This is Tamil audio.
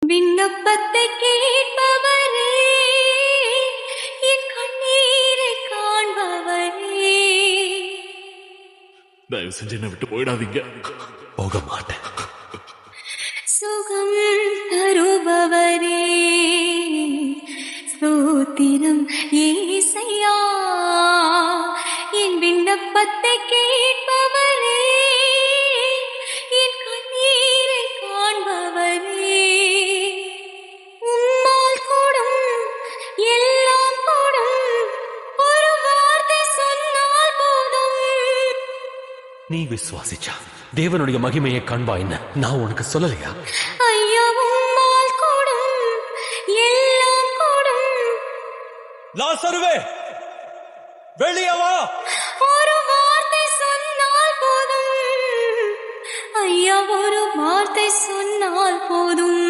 விண்ணப்பத்தை கேட்பவரே, என் கண்ணீரை காண்பவரே, தயவு செஞ்சு என்னை விட்டு போயிடாதீங்க. போக மாட்டேன். சுகம் தருபவரே, ஸ்தோத்திரம் ஏசையா. என் விண்ணப்பத்தை கேட்பவரே, என் கண்ணீரை காண்பவரே, உம்மால் கூடும் எல்லாம் கூடும், ஒரு வார்த்தை சொன்னால் போதும். நீ விசுவாசிச்சா தேவனுடைய மகிமையை காண்பாயின்னு நான் உனக்கு சொல்லலையா? ஐயா, உம்மால் கூடும் எல்லாம் கூடும், லாசருவே வெளியே வா. ஒரு வார்த்தை சொன்னால் போதும். ஐயா, ஒரு வார்த்தை சொன்னால் போதும்.